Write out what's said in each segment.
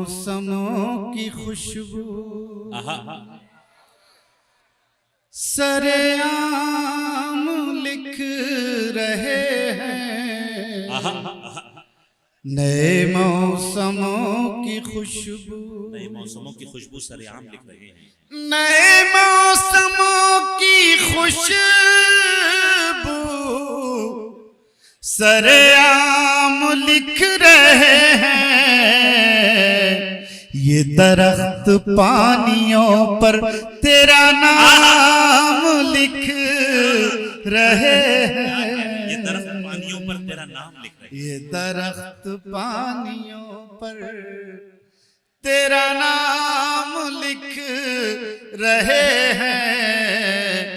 मौसमों की खुशबू सरेआम लिख रहे हैं। नए मौसमों की खुशबू, नए मौसमों की खुशबू सरेआम लिख रहे हैं। नए मौसमों की खुशबू सरेआम लिख रहे हैं। ये दरख्त पानियों पर तेरा नाम लिख रहे हैं। ये दरख्त पानियों पर तेरा नाम लिख रहे हैं। ये दरख्त पानियों पर तेरा नाम लिख रहे हैं।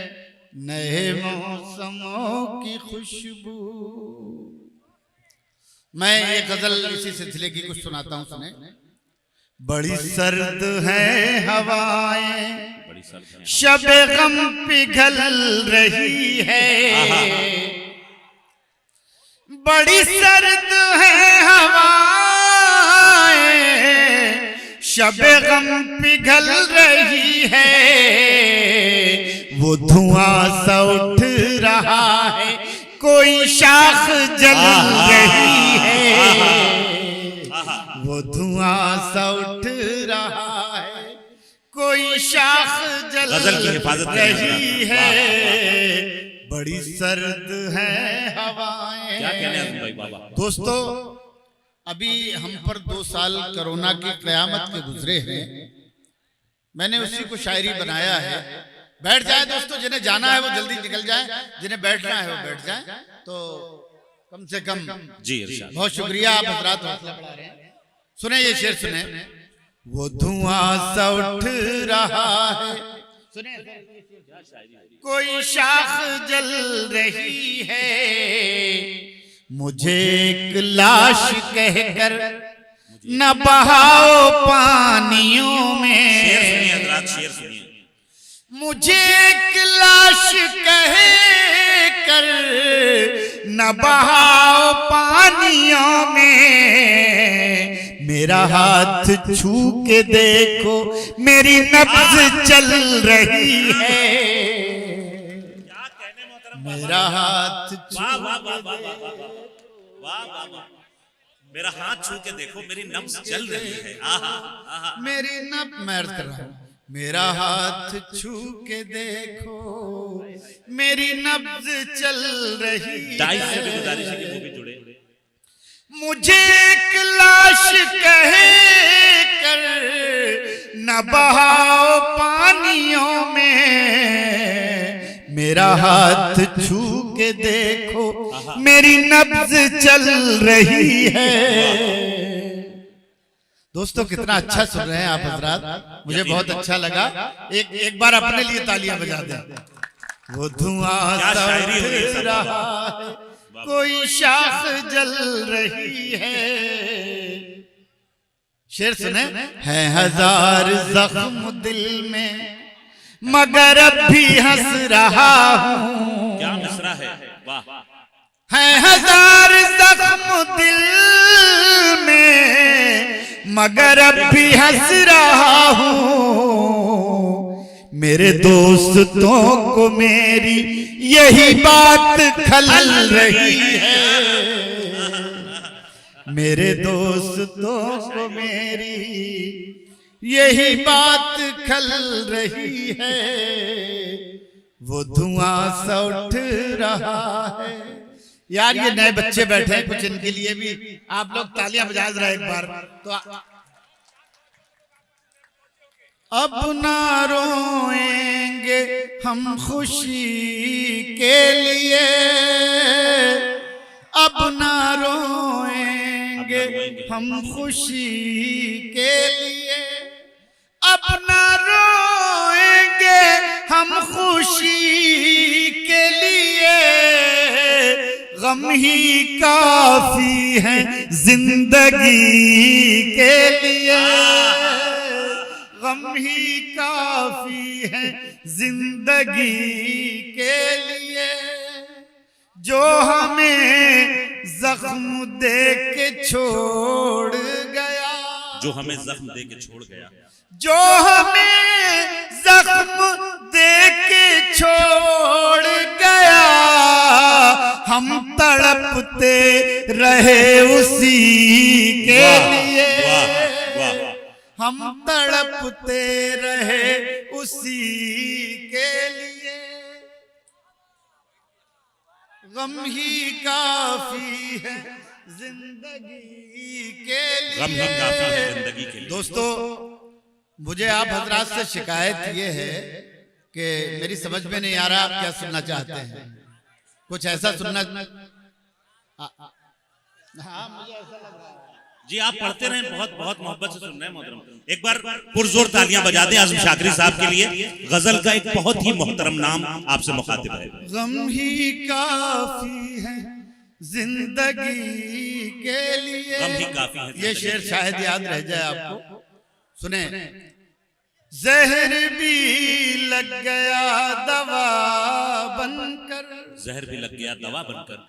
नए मौसमों की खुशबू। मैं ये गजल इसी सिलसिले की कुछ सुनाता हूँ, सुने। बड़ी सर्द है हवाएं, शबे गम पिघल रही है। बड़ी सर्द है हवाएं, शबे गम पिघल रही है। वो धुआं सा उठ रहा है, कोई शाख जल रही है। वो धुआं सा उठ रहा है, कोई शाख जल रही है। बड़ी सर्द है हवाएं। क्या कहने हैं भाई बाबा? दोस्तों, अभी हम पर 2 साल कोरोना की कयामत के गुजरे हैं। मैंने उसी को शायरी बनाया है। बैठ जाए दोस्तों, जिन्हें जाना है वो जल्दी निकल जाए, जिन्हें बैठना है वो बैठ जाए। तो कम से कम जी बहुत शुक्रिया, आप हजरात हौसला बढ़ा रहे हैं। सुने ये शेर सुने। वो धुआं सा उठ रहा है, सुने, कोई शाख जल रही है। मुझे एक लाश कहकर न बहाओ पानियों में। शेर सुनिए हजरात, शेर सुनिए। मुझे एक लाश कहकर न बहाओ पानियों में। मेरा हाथ छू के देखो, मेरी नब्ज चल रही है। मेरा हाथ वाह वाह वाह वाह वाह वाह वाह वाह। मेरा हाथ छू के देखो, मेरी नब्ज चल रही है। मेरी नब्ज, मैं अर्ज कर रहा हूं, मेरा हाथ छू के देखो, मेरी नब्ज चल रही है। डाइस से भी गुजारिश है कि वो भी जुड़े। मुझे एक लाश कहे कर न बहाओ पानियों में। मेरा हाथ छू के देखो, मेरी नब्ज चल रही है। दोस्तों, कितना अच्छा सुन रहे हैं आप हजरात, मुझे बहुत अच्छा लगा। एक बार अपने लिए तालियां बजा दें। वो धुआं सा उठ रहा है, कोई शाख जल रही है। शेर सुने। है हजार जख्म दिल में, मगर अब भी हंस रहा हूँ। क्या मिसरा है, वाह। है हजार जख्म दिल में, मगर अब भी हंस रहा हूँ। मेरे दोस्तों को मेरी यही बात खल रही है। मेरे दोस्तों को मेरी यही बात खल रही है। वो धुआं सा उठ रहा है। यार, ये नए बच्चे बैठे हैं, कुछ इनके लिए भी आप लोग तालियां बजा जरा एक बार। तो अब ना रोएंगे हम खुशी के लिए, अब ना रोएंगे हम खुशी के लिए, अब ना रोएंगे हम खुशी के लिए। गम ही काफी है जिंदगी के लिए, गम ही काफी है जिंदगी के लिए। जो हमें जख्म दे के छोड़ गया, जो हमें जख्म दे के छोड़ गया, जो हमें जख्म दे के छोड़ गया, हम तड़पते रहे उसी के लिए, हम तड़पते रहे उसी के लिए। गम ही काफी है जिंदगी के गम ही काफी है जिंदगी के लिए। दोस्तों, मुझे आप हजरात से शिकायत ये है कि मेरी समझ में नहीं आ रहा आप क्या सुनना चाहते हैं। कुछ ऐसा सुनना। हाँ, मुझे ऐसा लग रहा है। जी आप पढ़ते रहें, बहुत बहुत मोहब्बत से सुन रहे हैं मोहतरम। एक बार पुरजोर तालियां बजा दें आज़म शाकरी साहब के लिए। गजल का एक बहुत ही मोहतरम नाम आपसे मुखातिब है। गम ही काफी है जिंदगी के लिए, गम ही काफी है। ये शेर शायद याद रह जाए आपको। सुने, जहर भी लग गया दवा बनकर, जहर भी लग गया दवा बनकर,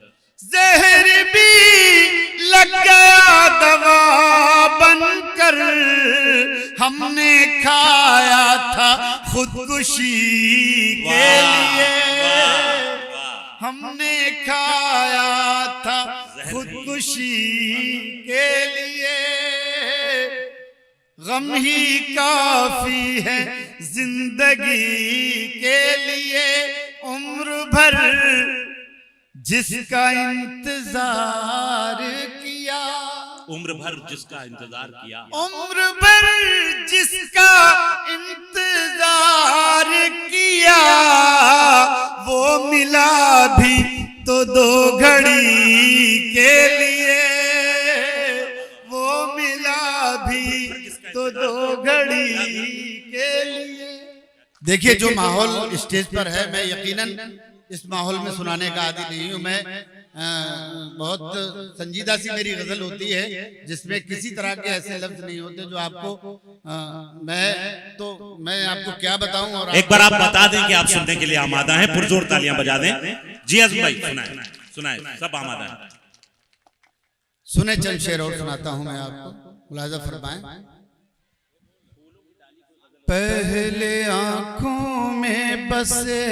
जहर भी लग गया दवा बनकर, हमने खाया था खुदकुशी के लिए, हमने खाया था खुदकुशी के लिए। गम ही काफी है जिंदगी के लिए, उम्र भर जिसका इंतजार किया, उम्र भर जिसका इंतजार किया, उम्र भर जिसका इंतजार किया, वो मिला भी तो 2 घड़ी के लिए, वो मिला भी तो 2 घड़ी के लिए। देखिए, जो माहौल स्टेज पर है, मैं यकीनन इस माहौल में सुनाने का आदी नहीं हूँ। मैं बहुत संजीदा सी मेरी गजल होती है जिसमें किसी तरह के ऐसे लफ्ज नहीं होते जो आपको मैं आपको क्या बताऊं। और एक बार आप बता दें कि आप सुनने के लिए आमादा हैं। पुरजोर तालियां बजा दें। जी आज़म भाई सुनाए, सुनाए, सब आमादा हैं। सुने, चंद शेर और सुनाता हूं मैं आपको, मुलाजा फरमाएं। पहले आंखों में बसे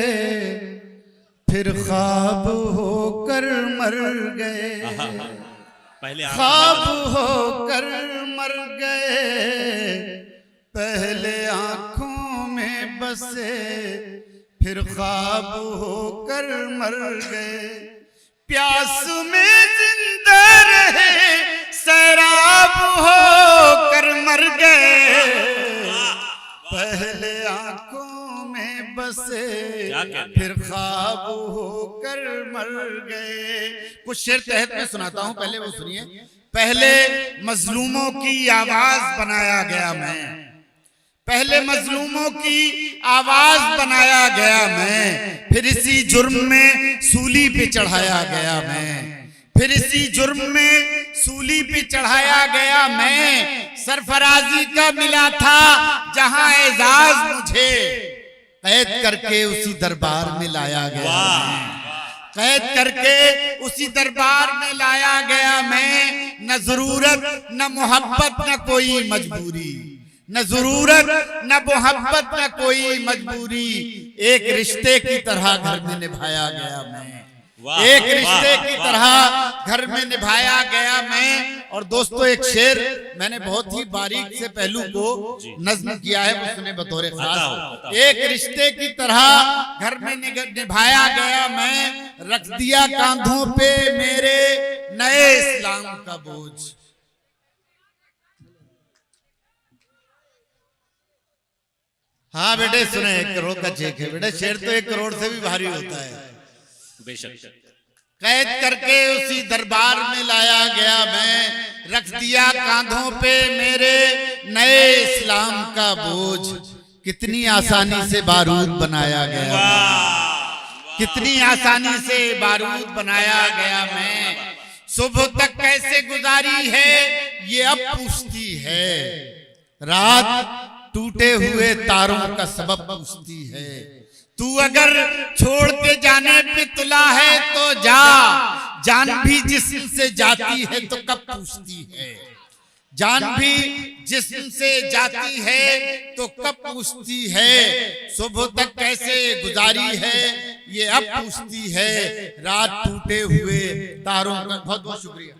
फिर ख्वाब होकर मर गए, पहले ख्वाब होकर मर गए, पहले आंखों में बसे फिर ख्वाब होकर मर गए, प्यास में जिंदा रहे सैराब होकर मर गए, पहले आंखों में बसे फिर ख्वाब होकर मर गए। कुछ शेर तहत में सुनाता हूं, पहले वो सुनिए। पहले मजलूमों की आवाज बनाया गया मैं, पहले मजलूमों की आवाज बनाया गया मैं, फिर इसी जुर्म में सूली पे चढ़ाया गया मैं, फिर इसी जुर्म में सूली पे चढ़ाया गया मैं। सरफराजी का मिला था जहां एजाज मुझे, कैद करके उसी दरबार में लाया गया, कैद करके उसी दरबार में लाया गया मैं। न जरूरत न मोहब्बत न कोई मजबूरी, न जरूरत न मोहब्बत न कोई मजबूरी, एक रिश्ते की तरह घर में निभाया गया मैं, एक रिश्ते की तरह घर में निभाया गया मैं। और दोस्तों, एक शेर मैंने बहुत ही बारीक से पहलू को नज्म किया है, उसने बतौर खास। एक रिश्ते की तरह घर में निभाया गया मैं, रख दिया कांधों पे मेरे नए इस्लाम का बोझ। हाँ बेटे सुने, 1 करोड़ का चेक है बेटे, शेर तो 1 करोड़ से भी भारी होता है। बेशक। कैद करके उसी दरबार में लाया गया मैं, रख दिया कांधों पे मेरे नए इस्लाम का बोझ। कितनी आसानी से बारूद बनाया गया, कितनी आसानी से बारूद बनाया गया मैं। सुबह तक कैसे गुजारी है ये अब पूछती है, रात टूटे हुए तारों का सबब पूछती है। तू अगर छोड़ के जाने पे तुला है तो जा, जान भी जिस्म से जाती है तो कब पूछती है। जान भी जिस्म से जाती है तो कब पूछती है सुबह तक कैसे गुजारी है, ये अब पूछती है रात टूटे हुए तारों का। बहुत बहुत शुक्रिया।